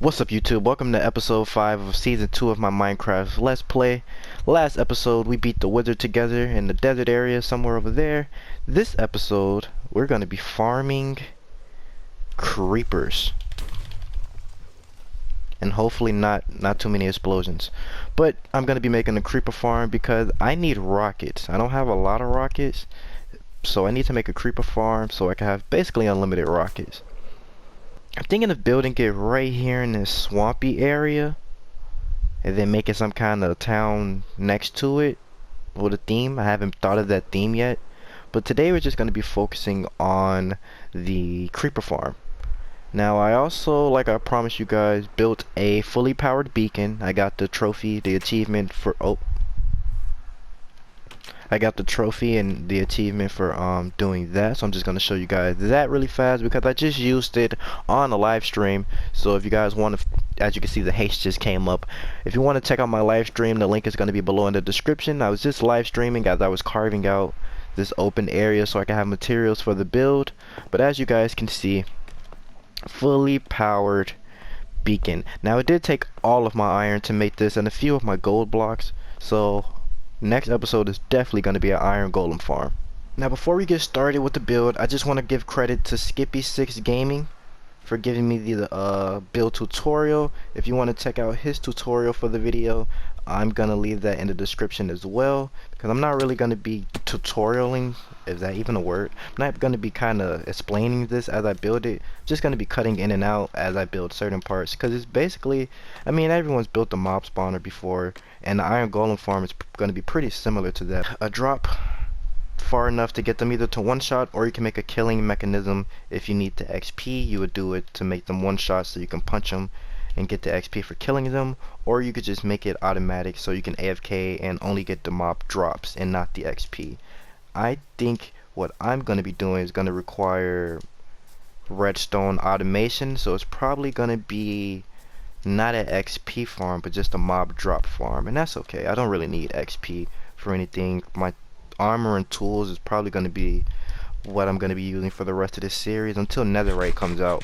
What's up, YouTube? Welcome to episode 5 of season 2 of my Minecraft Let's Play. Last episode we beat the wizard together in the desert area somewhere over there. This episode we're going to be farming creepers. And hopefully not too many explosions. But I'm going to be making a creeper farm because I need rockets. I don't have a lot of rockets, so I need to make a creeper farm so I can have basically unlimited rockets. I'm thinking of building it right here in this swampy area and then making some kind of town next to it with a theme. I haven't thought of that theme yet, but today we're just going to be focusing on the creeper farm. Now I also, like I promised you guys, built a fully powered beacon. I got the trophy, the achievement for I got the trophy and the achievement for doing that, so I'm just gonna show you guys that really fast because I just used it on a live stream. So if you guys want to, as you can see, the haste just came up. If you want to check out my live stream, the link is going to be below in the description. I was just live streaming as I was carving out this open area so I can have materials for the build. But as you guys can see, fully powered beacon. Now it did take all of my iron to make this and a few of my gold blocks, so next episode is definitely going to be an iron golem farm. Now before we get started with the build, I just want to give credit to Skippy Gaming for giving me the build tutorial. If you want to check out his tutorial for the video, I'm going to leave that in the description as well, because I'm not really going to be tutorialing, is that even a word? I'm not going to be kind of explaining this as I build it. I'm just going to be cutting in and out as I build certain parts, because it's basically, I mean, everyone's built a mob spawner before, and the iron golem farm is going to be pretty similar to that. A drop far enough to get them either to one shot, or you can make a killing mechanism. If you need the XP, you would do it to make them one shot so you can punch them and get the XP for killing them, or you could just make it automatic so you can AFK and only get the mob drops and not the XP. I think what I'm going to be doing is going to require redstone automation, so it's probably going to be not an XP farm but just a mob drop farm, and that's okay. I don't really need XP for anything. My armor and tools is probably going to be what I'm going to be using for the rest of this series until netherite comes out,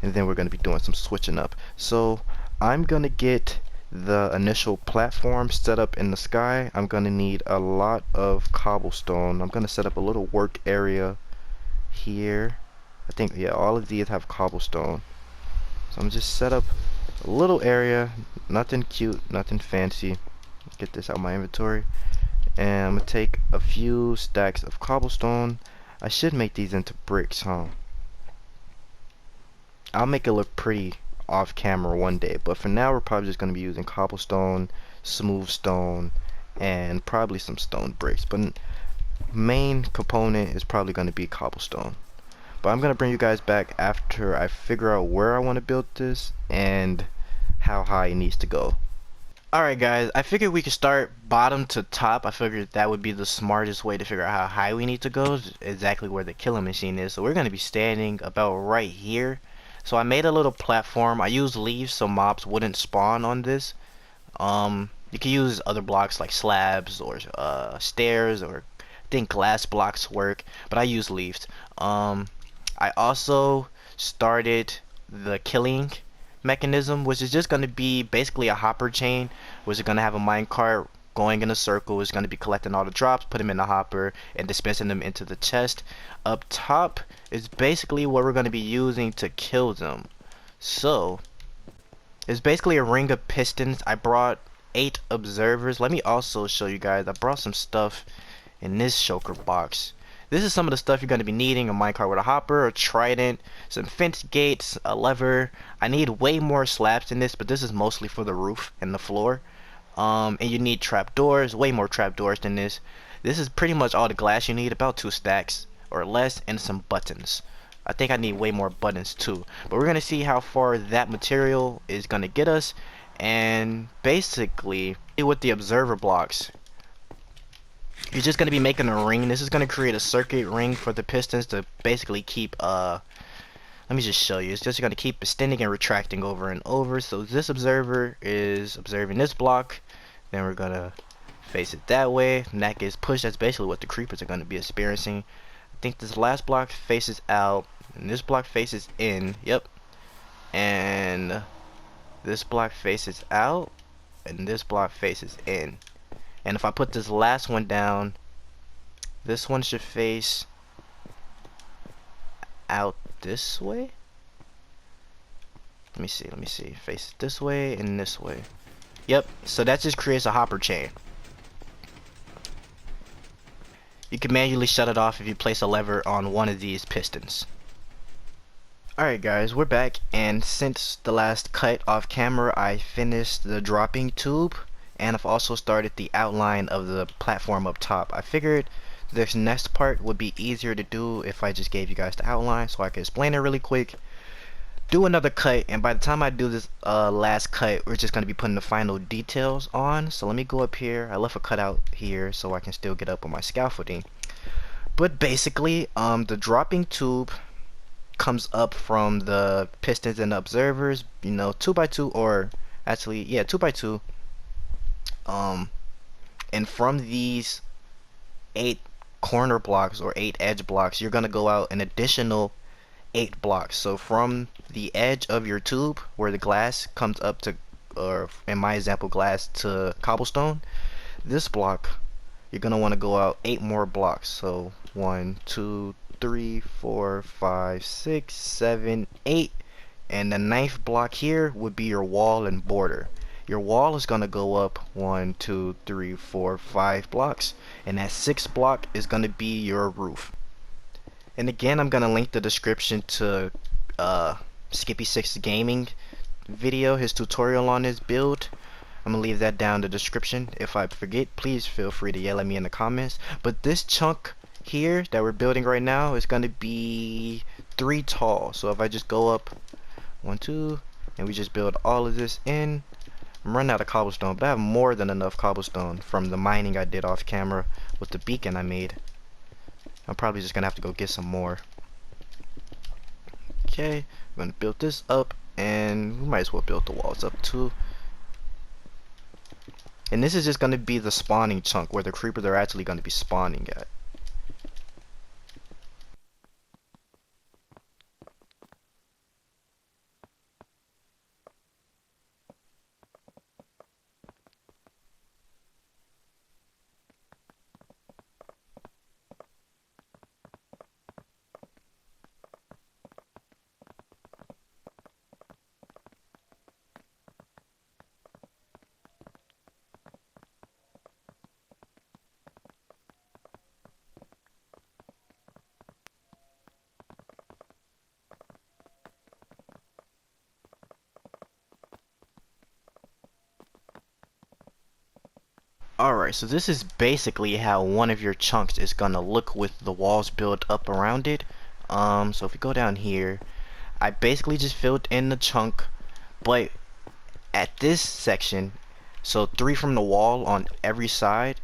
and then we're going to be doing some switching up. So I'm going to get the initial platform set up in the sky. I'm going to need a lot of cobblestone. I'm going to set up a little work area here. I think, yeah, all of these have cobblestone, so I'm just set up a little area, nothing cute, nothing fancy. Get this out of my inventory, and I'm gonna take a few stacks of cobblestone. I should make these into bricks, huh? I'll make it look pretty off camera one day, but for now we're probably just gonna be using cobblestone, smooth stone, and probably some stone bricks, but main component is probably gonna be cobblestone. But I'm gonna bring you guys back after I figure out where I want to build this and how high it needs to go. Alright guys, I figured we could start bottom to top. I figured that would be the smartest way to figure out how high we need to go, exactly where the killing machine is. So we're going to be standing about right here. So I made a little platform. I used leaves so mobs wouldn't spawn on this. You can use other blocks like slabs or stairs, or I think glass blocks work, but I use leaves. I also started the killing mechanism, which is just going to be basically a hopper chain, which is going to have a minecart going in a circle. It's going to be collecting all the drops, put them in the hopper, and dispensing them into the chest. Up top is basically what we're going to be using to kill them. So it's basically a ring of pistons. I brought 8 observers. Let me also show you guys, I brought some stuff in this shulker box. This is some of the stuff you're going to be needing: a minecart with a hopper, a trident, some fence gates, a lever. I need way more slabs than this, but this is mostly for the roof and the floor. And you need trapdoors, way more trapdoors than this. This is pretty much all the glass you need, about 2 stacks or less, and some buttons. I think I need way more buttons too, but we're going to see how far that material is going to get us. And basically with the observer blocks, you're just going to be making a ring. This is going to create a circuit ring for the pistons to basically keep let me just show you. It's just going to keep extending and retracting over and over. So this observer is observing this block, then we're going to face it that way, and that gets pushed. That's basically what the creepers are going to be experiencing. I think this last block faces out and this block faces in. Yep. and this block faces out, and this block faces in. And if I put this last one down, this one should face out this way. Let me see. Face it this way and this way. Yep, so that just creates a hopper chain. You can manually shut it off if you place a lever on one of these pistons. Alright guys, we're back, and since the last cut off camera, I finished the dropping tube, and I've also started the outline of the platform up top. I figured this next part would be easier to do if I just gave you guys the outline so I could explain it really quick. Do another cut, and by the time I do this last cut, we're just going to be putting the final details on. So let me go up here. I left a cutout here so I can still get up on my scaffolding. But basically, the dropping tube comes up from the pistons and the observers, you know, 2x2, or actually, yeah, 2x2. And from these 8 corner blocks or 8 edge blocks, you're going to go out an additional 8 blocks. So from the edge of your tube where the glass comes up to, or in my example, glass to cobblestone, this block, you're gonna want to go out 8 more blocks. So 1, 2, 3, 4, 5, 6, 7, 8, and the 9th block here would be your wall and border. Your wall is gonna go up 1, 2, 3, 4, 5 blocks, and that 6th block is gonna be your roof. And again, I'm gonna link the description to Skippy 6 Gaming video, his tutorial on this build. I'm gonna leave that down in the description. If I forget, please feel free to yell at me in the comments. But this chunk here that we're building right now is gonna be 3 tall. So if I just go up 1, 2, and we just build all of this in, I'm running out of cobblestone, but I have more than enough cobblestone from the mining I did off camera with the beacon I made. I'm probably just gonna have to go get some more. Okay, I'm gonna build this up, and we might as well build the walls up too. And this is just gonna be the spawning chunk where the creepers are actually gonna be spawning at. Alright, so this is basically how one of your chunks is gonna look with the walls built up around it. So if we go down here, I basically just filled in the chunk, but at this section, so 3 from the wall on every side,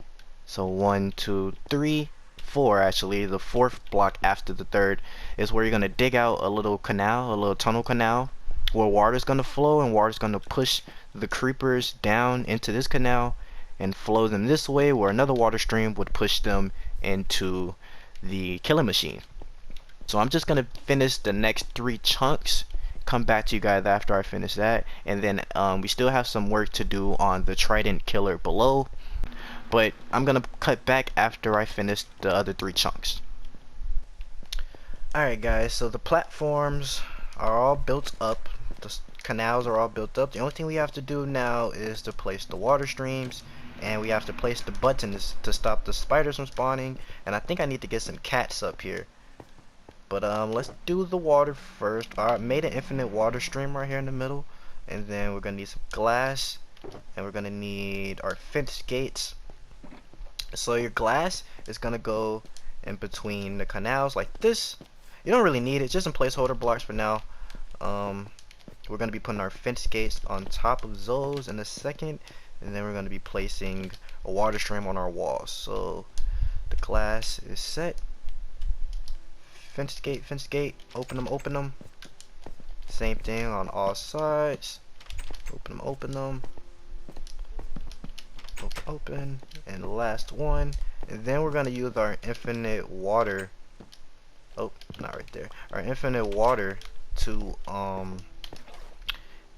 so 1, 2, 3, 4 actually, the 4th block after the 3rd is where you're gonna dig out a little canal, a little tunnel canal, where water's gonna flow, and water's gonna push the creepers down into this canal and flow them this way, where another water stream would push them into the killing machine. So I'm just gonna finish the next 3 chunks, come back to you guys after I finish that, and then we still have some work to do on the trident killer below, but I'm gonna cut back after I finish the other 3 chunks. Alright guys, so the platforms are all built up, the canals are all built up. The only thing we have to do now is to place the water streams, and we have to place the buttons to stop the spiders from spawning, and I think I need to get some cats up here. But let's do the water first. Alright, made an infinite water stream right here in the middle, and then we're gonna need some glass, and we're gonna need our fence gates. So your glass is gonna go in between the canals like this. You don't really need it, just some placeholder blocks for now. We're gonna be putting our fence gates on top of those in a second, and then we're going to be placing a water stream on our walls. So the glass is set. Fence gate, open them. Same thing on all sides. Open them. Open. And the last one. And then we're going to use our infinite water. Oh, not right there. Our infinite water to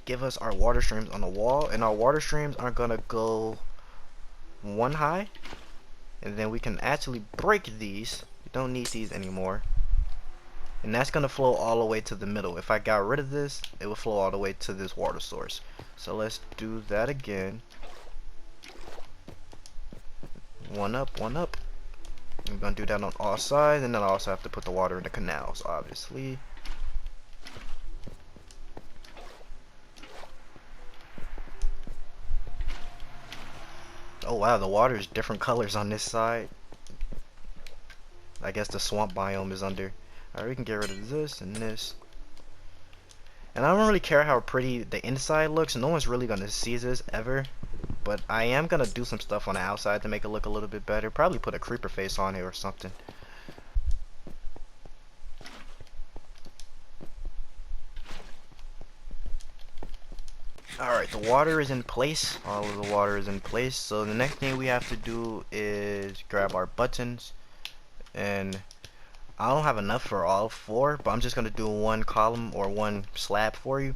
give us our water streams on the wall, and our water streams aren't gonna go one high, and then we can actually break these. We don't need these anymore, and that's gonna flow all the way to the middle. If I got rid of this, it would flow all the way to this water source. So let's do that again. One up, one up. I'm gonna do that on all sides, and then I also have to put the water in the canals, obviously. Oh wow, the water is different colors on this side. I guess the swamp biome is under. Alright, we can get rid of this and this. And I don't really care how pretty the inside looks. No one's really gonna see this ever. But I am gonna do some stuff on the outside to make it look a little bit better. Probably put a creeper face on here or something. Alright, the water is in place. All of the water is in place. So the next thing we have to do is grab our buttons. And I don't have enough for all four, but I'm just going to do one column or one slab for you.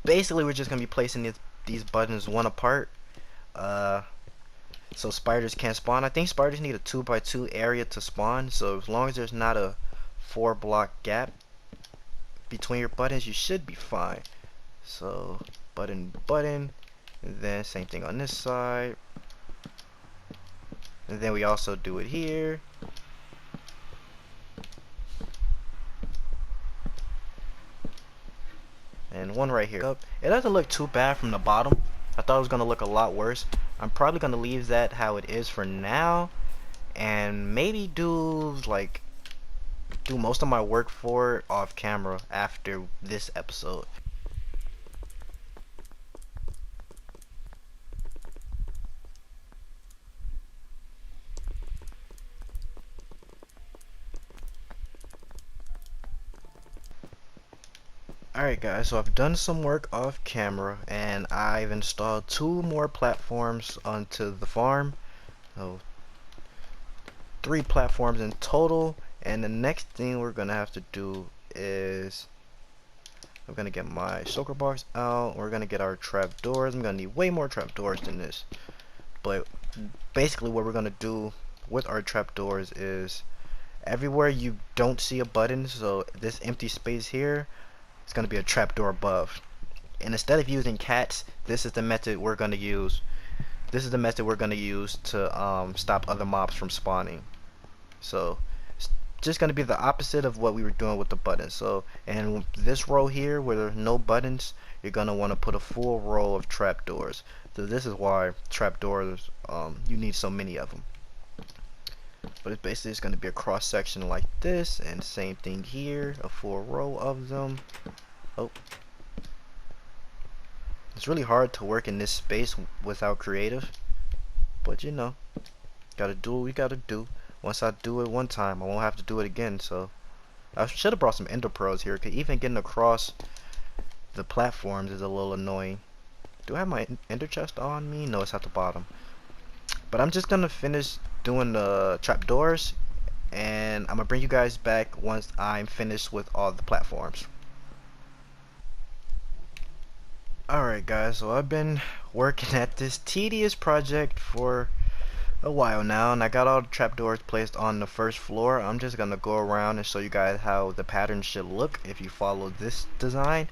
Basically, we're just going to be placing these buttons one apart. So spiders can't spawn. I think spiders need a 2x2 area to spawn. So as long as there's not a 4-block gap between your buttons, you should be fine. So button, button, and then same thing on this side, and then we also do it here. And one right here. It doesn't look too bad from the bottom. I thought it was gonna look a lot worse. I'm probably gonna leave that how it is for now, and maybe do most of my work for it off camera after this episode. Alright guys, so I've done some work off camera and I've installed 2 more platforms onto the farm. So 3 platforms in total, and the next thing we're gonna have to do is I'm gonna get my soaker box out. We're gonna get our trapdoors. I'm gonna need way more trapdoors than this, but basically what we're gonna do with our trapdoors is everywhere you don't see a button, so this empty space here, it's going to be a trapdoor above. And instead of using cats, this is the method we're going to use. This is the method we're going to use to stop other mobs from spawning. So it's just going to be the opposite of what we were doing with the buttons. So in this row here where there's no buttons, you're going to want to put a full row of trapdoors. So this is why trapdoors, you need so many of them. But it's basically it's going to be a cross section like this, and same thing here, a full row of them. Oh, it's really hard to work in this space without creative, but you know, gotta do what we gotta do. Once I do it one time, I won't have to do it again. So I should have brought some ender pearls here, because even getting across the platforms is a little annoying. Do I have my ender chest on me? No, it's at the bottom. But I'm just gonna finish doing the trapdoors, and I'm gonna bring you guys back once I'm finished with all the platforms. Alright guys, so I've been working at this tedious project for a while now, and I got all the trapdoors placed on the first floor. I'm just gonna go around and show you guys how the pattern should look if you follow this design.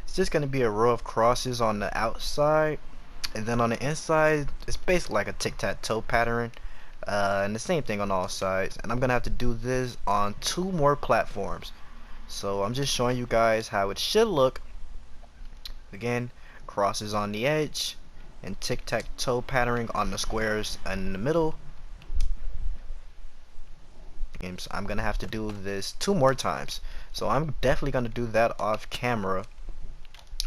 It's just gonna be a row of crosses on the outside, and then on the inside it's basically like a tic-tac-toe pattern, and the same thing on all sides. And I'm gonna have to do this on 2 more platforms, so I'm just showing you guys how it should look. Again, crosses on the edge and tic-tac-toe patterning on the squares in the middle. Again, so I'm gonna have to do this 2 more times, so I'm definitely gonna do that off camera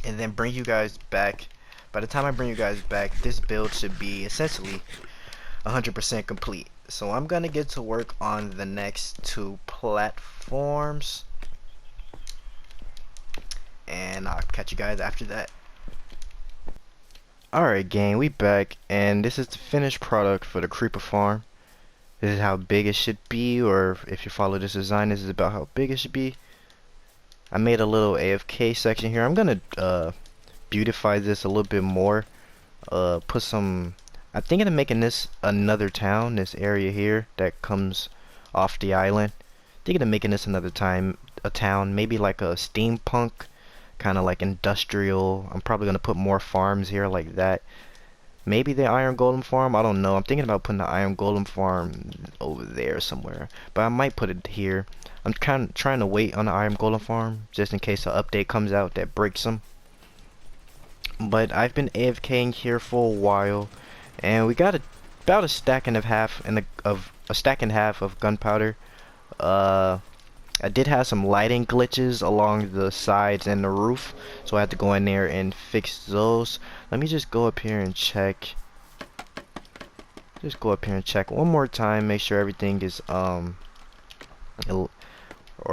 and then bring you guys back. By the time I bring you guys back, this build should be essentially 100% complete. So I'm gonna get to work on the next 2 platforms, and I'll catch you guys after that. Alright gang, we back, and this is the finished product for the creeper farm. This is how big it should be, or if you follow this design, this is about how big it should be. I made a little AFK section here. I'm gonna beautify this a little bit more. Put some. I'm thinking of making this another town. This area here that comes off the island. Thinking of making this another a town. Maybe like a steampunk, kind of like industrial. I'm probably gonna put more farms here like that. Maybe the iron golem farm. I don't know. I'm thinking about putting the iron golem farm over there somewhere, but I might put it here. I'm kind of trying to wait on the iron golem farm just in case an update comes out that breaks them. But I've been AFKing here for a while, and we got about a stack and a half of gunpowder. I did have some lighting glitches along the sides and the roof, so I had to go in there and fix those. Let me just go up here and check. Just go up here and check one more time, make sure everything is or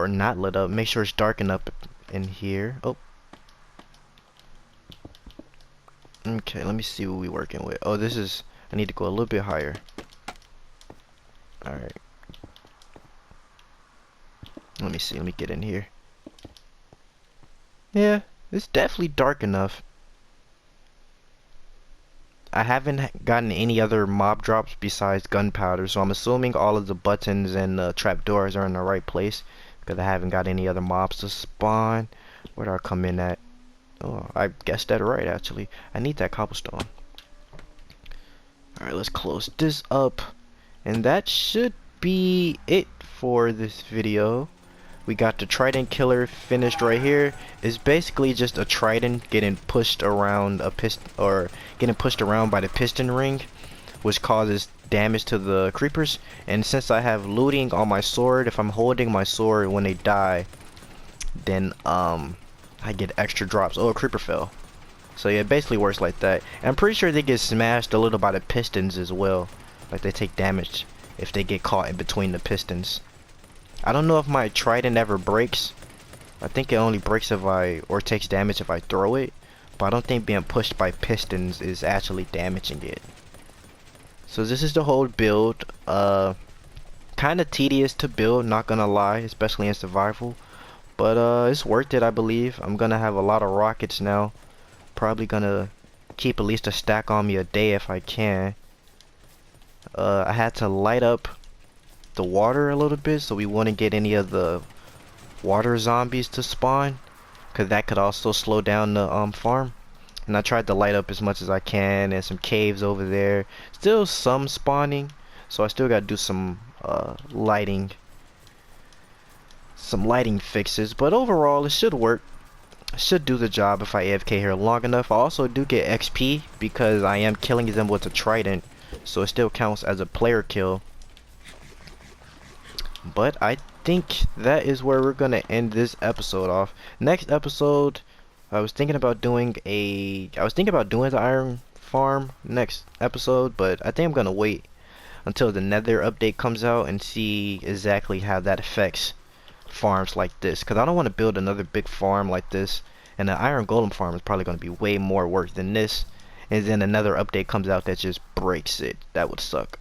not lit up. Make sure it's dark enough in here. Oh. Okay, let me see what we're working with. Oh, this is, I need to go a little bit higher. Alright. Let me see, let me get in here. Yeah, it's definitely dark enough. I haven't gotten any other mob drops besides gunpowder, so I'm assuming all of the buttons and trapdoors are in the right place, because I haven't got any other mobs to spawn. Where do I come in at? Oh, I guessed that right, actually. I need that cobblestone. Alright, let's close this up. And that should be it for this video. We got the trident killer finished right here. It's basically just a trident getting pushed around a piston, or getting pushed around by the piston ring, which causes damage to the creepers. And since I have looting on my sword, if I'm holding my sword when they die, then I get extra drops. Oh, a creeper fell. So yeah, it basically works like that. And I'm pretty sure they get smashed a little by the pistons as well. Like they take damage if they get caught in between the pistons. I don't know if my trident ever breaks. I think it only breaks if or takes damage if I throw it. But I don't think being pushed by pistons is actually damaging it. So this is the whole build. Kind of tedious to build, not gonna lie, especially in survival. But it's worth it, I believe. I'm gonna have a lot of rockets now. Probably gonna keep at least a stack on me a day if I can. I had to light up the water a little bit so we wouldn't get any of the water zombies to spawn, because that could also slow down the farm. And I tried to light up as much as I can, and some caves over there. Still some spawning, so I still gotta do some lighting fixes, but overall it should work. It should do the job if I AFK here long enough. I also do get XP because I am killing them with a trident, so it still counts as a player kill. But I think that is where we're gonna end this episode off. Next episode, I was thinking about doing the iron farm next episode, but I think I'm gonna wait until the Nether update comes out and see exactly how that affects farms like this, because I don't want to build another big farm like this, and the iron golem farm is probably going to be way more work than this, and then another update comes out that just breaks it. That would suck.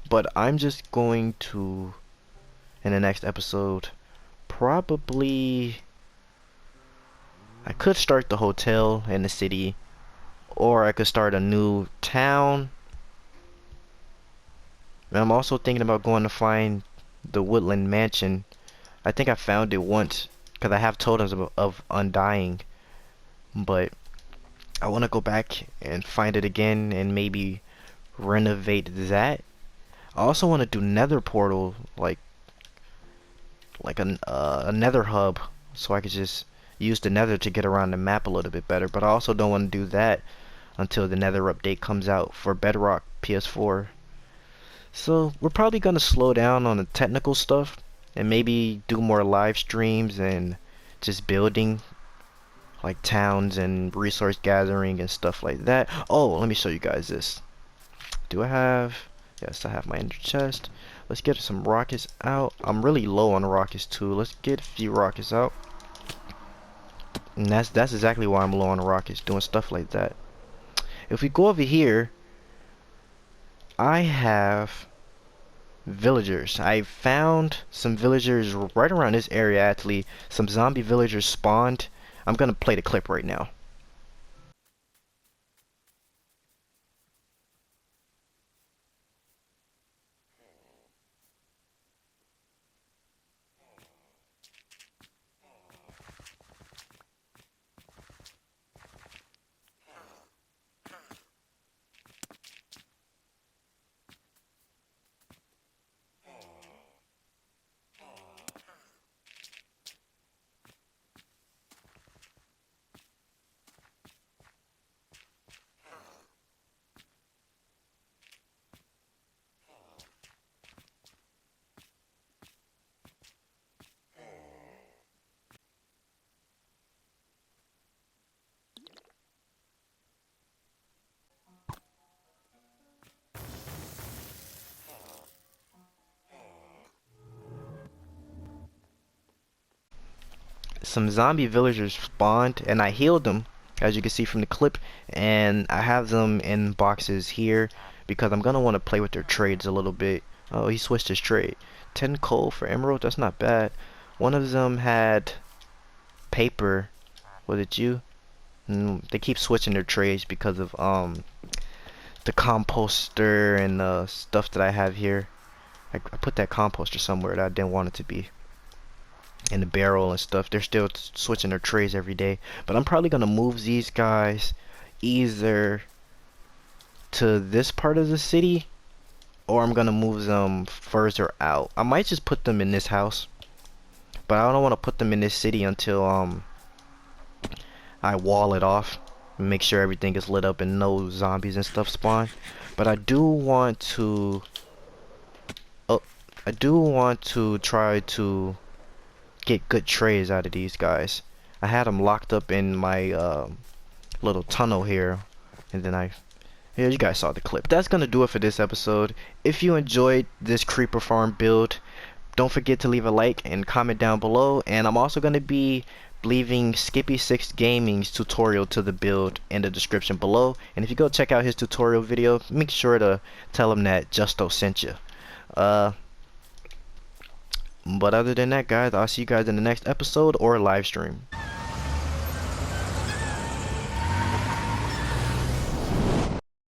But I'm just going to, in the next episode, probably, I could start the hotel in the city, or I could start a new town. And I'm also thinking about going to find the woodland mansion. I think I found it once, because I have totems of undying, but I want to go back and find it again and maybe renovate that. I also want to do nether portal, like a nether hub, so I could just use the nether to get around the map a little bit better. But I also don't want to do that until the nether update comes out for Bedrock PS4. So we're probably going to slow down on the technical stuff and maybe do more live streams and just building like towns and resource gathering and stuff like that. Oh, let me show you guys this. Do I have, yes, I have my ender chest. Let's get some rockets out. I'm really low on rockets too. Let's get a few rockets out. And that's exactly why I'm low on rockets, doing stuff like that. If we go over here, I have villagers. I found some villagers right around this area. Actually, some zombie villagers spawned. I'm gonna play the clip right now. some zombie villagers spawned, and I healed them, as you can see from the clip, and I have them in boxes here because I'm gonna want to play with their trades a little bit. Oh, he switched his trade. 10 coal for emerald, that's not bad. One of them had paper. Was it you? They keep switching their trades because of the composter and stuff that I have here. I put that composter somewhere that I didn't want it to be. And the barrel and stuff. They're still switching their trays every day. But I'm probably gonna move these guys either to this part of the city, or I'm gonna move them further out. I might just put them in this house, but I don't want to put them in this city until I wall it off and make sure everything is lit up and no zombies and stuff spawn. But I do want to try to get good trays out of these guys. I had them locked up in my little tunnel here, and then yeah, you guys saw the clip. That's gonna do it for this episode. If you enjoyed this creeper farm build, don't forget to leave a like and comment down below. And I'm also gonna be leaving Skippy 6 Gaming's tutorial to the build in the description below. And if you go check out his tutorial video, make sure to tell him that Justo sent you. But other than that, guys, I'll see you guys in the next episode or live stream.